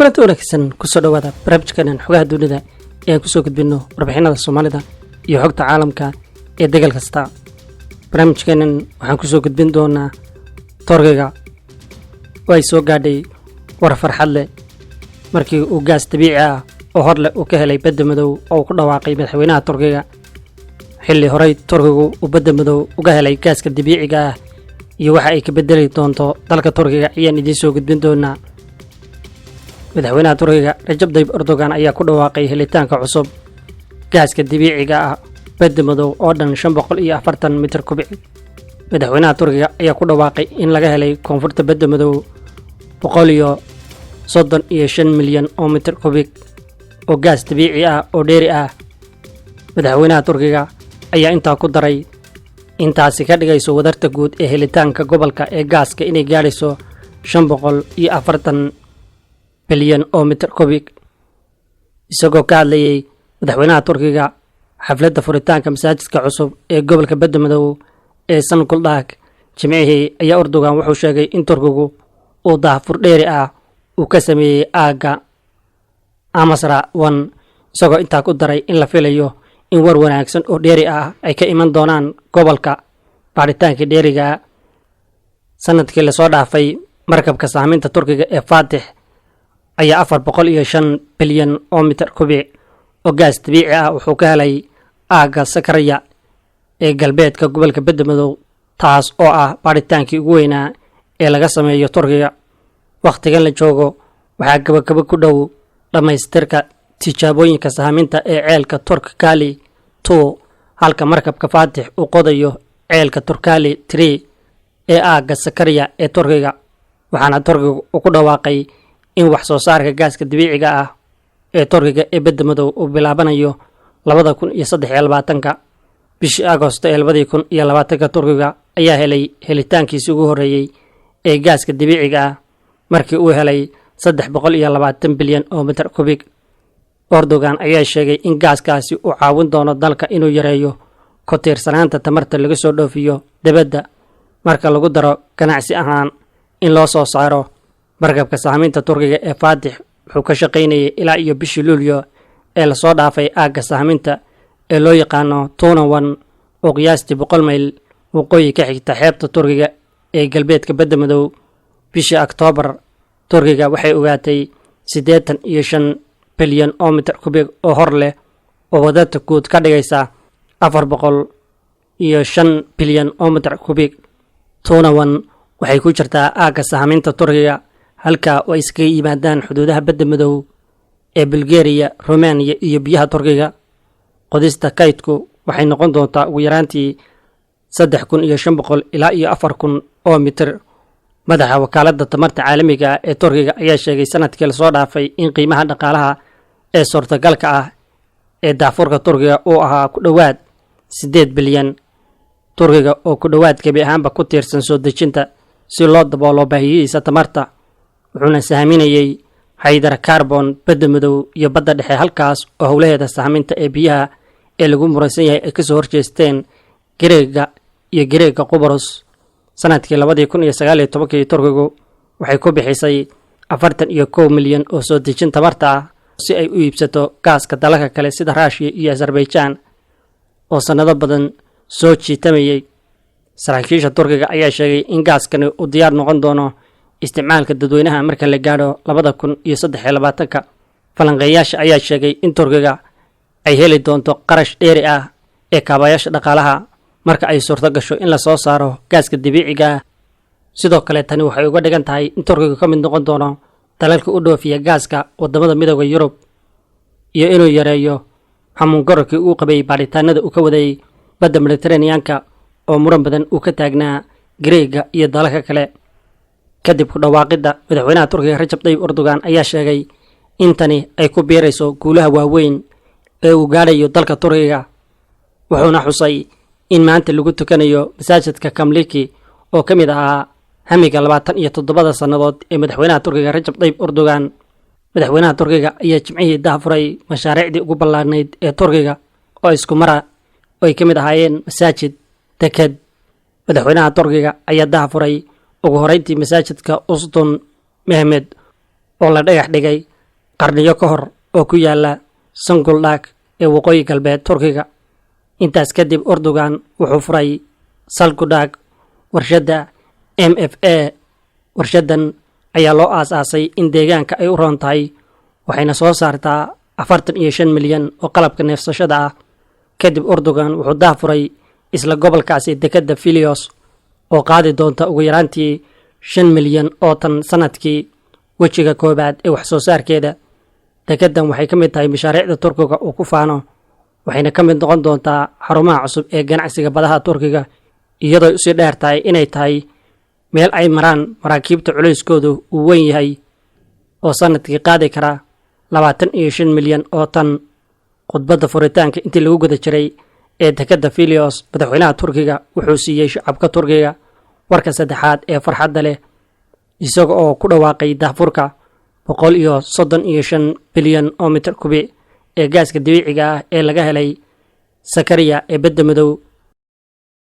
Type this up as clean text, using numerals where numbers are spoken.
kulanti wanaagsan kusoo dhawaada barnaamijkeenan xogaha dunida ee aan kusoo gudbino warbixinada Soomaalida iyo xogta caalamka ee degal kasta. barnaamijkeenan waxaan kusoo gudbin doonaa Turkiga oo ay soo gaadhay war farxad leh markii uu gaas dabiici ah oo hor leh uu ka helay badda madow oo ku dhawaaqay madaxweynaha Turkiga. xilli horey Turkigu uu badda madow uga helay gaaska dabiiciga ah iyo waxa ay ka bedeli doonto dalka Turkiga ayaan idiin soo gudbin doonaa. madaxweynaha Turkiga Recep Tayyip Erdogan ayaa ku dhawaaqay helitaanka cusub gaaska dabiiciga ah badda madow oo dhan 540 mitir kubic. madaxweynaha Turkiga ayaa ku dhawaaqay in laga helay koonfurta badda madow 135 milyan oo mitir kubic oo gaas dabiici ah oo dheeri ah. madaxweynaha Turkiga ayaa intaa ku daray intaasi ka dhigayso wadarta guud ee helitaanka gobolka ee gaaska inay gaadhayso 540 bilyan oo mitir kubic. isagoo ka hadlayay madaxweynaha Turkiga xafladda furitaanka masaajidka cusub ee gobolka badda madow ee Sankuldaag Jimcihii ayaa Erdogan wuxuu sheegay in Turkigu uu daahfur dheeri ah uu ka sameeyay aaga Amasra 1 isagoo intaa ku daray in la filayo in war wanaagsan oo dheeri ah ay ka iman doonaan gobolka. baaritaanka dheeriga sanadkii la soo dhaafay markabka saameynta Turkiga ee Fatih ayaa 405 bilyan oo mitir kubic oo gaas dabiici ah wuxuu ka helay aaga Sakarya ee galbeedka gobolka badda madow, taas oo ah baaritaankii ugu weynaa ee laga sameeyo Turkiga. waqtigan la joogo waxaa gabagabo ku dhow dhamaystirka tijaabooyinka saameynta ee ceelka Turkali 2 halka markabka Fatih uu qodayo ceelka Turkali 3 ee aaga Sakarya ee Turkiga. waxaana Turkigu ku dhawaaqay in wax soo saarka gaaska dabiiciga ah ee Turkiga ee badda madow uu bilaabanayo 2023 bishii Agoosto ee 2020. Turkiga ayaa helay helitaankiisii ugu horeeyay ee gaaska dabiiciga ah markii uu helay 320 bilyan oo mitir kubic. Erdogan ayaa sheegay in gaaskaasi uu caawin doono dalka inuu yareeyo ku tiirsanaanta tamarta laga soo dhoofiyo dibadda marka lagu daro ganacsi ahaan in loo soo saaro. markabka saameynta Turkiga ee Fatih wuxuu ka shaqaynayay ilaa iyo bishii Luulyo ee la soo dhaafay aaga saameynta ee loo yaqaano Tunawan oo qiyaastii 100 mayl waqooyi ka xigta xeebta Turkiga ee galbeedka badda madow. bishii Oktoobar Turkiga waxay ogaatay 85 bilyan oo mitir kubic oo hor leh oo wadarta guud ka dhigaysa 405 bilyan oo mitir kubic. Tunawan waxay ku jirtaa aaga saameynta Turkiga halka ay iskaga yimaadaan xuduudaha badda madow ee Bulgaria, Romania iyo biyaha Turkiga. qodista kaydku waxay noqon doontaa ugu yaraantii 3500 ilaa 4000 oo mitir. madaxa wakaaladda tamarta caalamiga ee Turkiga ayaa sheegay sanadkii la soo dhaafay in qiimaha dhaqaalaha ee suurtagalka ah ee daafurka Turkiga uu ahaa ku dhawaad 8 bilyan. Turkiga oo ku dhawaad gabi ahaanba ku tiirsan soo dejinta si loo daboolo baahiyihiisa tamarta wuxuuna saameynayay hydrocarbon badda madow iyo badda dhexe halkaas oo howlaheeda saameynta ee biyaha ee lagu muransan yahay ay ka soo horjeesteen Greega Qubrus. sanadkii 2019 Turkigu waxay ku bixisay 41 milyan oo soo dejin tamarta ah si ay u iibsato gaaska dalalka kale sida Russia iyo Azerbaijan oo sanado badan soo jiitamayay. saraakiisha Turkiga ayaa sheegay in gaaskani uu diyaar noqon doono isticmaalka dadweynaha marka la gaadho 2023. falanqeeyaasha ayaa sheegay in Turkiga ay heli doonto qarash dheeri ah ee kaabayaasha dhaqaalaha marka ay suurto gasho in la soo saaro gaaska dabiiciga ah. sidoo kale tani waxay uga dhigan tahay in Turkiga ka mid noqon doono dalalka u dhoofiya gaaska wadamada midowga Yurub iyo inuu yareeyo xamuun gororkii uu qabay baaritaanada uu ka waday badda Mediterranean-ka oo muran badan uu ka taagnaa Greega iyo dalalka kale. kadib ku dhawaaqida madaxweynaha Turkiga Recep Tayyip Erdogan ayaa sheegay in tani ay ku biirayso guulaha waaweyn ee uu gaadhayo dalka Turkiga. wuxuuna xusay in maanta lagu tukanayo masaajidka Kamliki oo ka mid ahaa hamiga 27 sannadood ee madaxweynaha Turkiga Recep Tayyip Erdogan. madaxweynaha Turkiga ayaa Jimcihii daahfuray mashaariicdii ugu ballaarnayd ee Turkiga oo isku mara oo ay ka mid ahaayeen masaajid, deked. madaxweynaha Turkiga ayaa daahfuray ugu horeyntii masaajidka Uston Mehmed oo la dhagax dhigay qarniyo ka hor oo ku yaala Zonguldak ee waqooyi galbeed Turkiga. intaas kadib Erdogan wuxuu furay Zonguldak warshadda MFA. warshadan ayaa loo aasaasay in deegaanka ay u roon tahay, waxayna soo saartaa 45 milyan oo qalabka neefsashada ah. kadib Erdogan wuxuu daafuray isla gobolkaasi dekadda Filios oo qaadi doonta ugu yaraantii 5 milyan oo tan sanadkii. wejiga koobaad ee wax soo saarkeeda, dekaddan waxay ka mid tahay Bishaareyda Turkiga uu ku faano, waxayna ka mid noqon doontaa xarumaha cusub ee ganacsiga badaha Turkiga, iyadoo u sii dheer tahay inay tahay meel ay maraan maraakiibta culayskoodu uu weyn yahay oo sanadkii qaadi kara 25 milyan oo tan. khudbadda furitaanka intii lagu guda jiray ee dekadda Filios, madaxweynaha Turkiga wuxuu siiyey shacabka Turkiga warka saddexaad ee farxadda leh, isaga oo ku dhawaaqay daahfurka 135 bilyan oo mitir kubi ee gaaska dabiiciga ah ee laga helay Sakariya ee badda madow.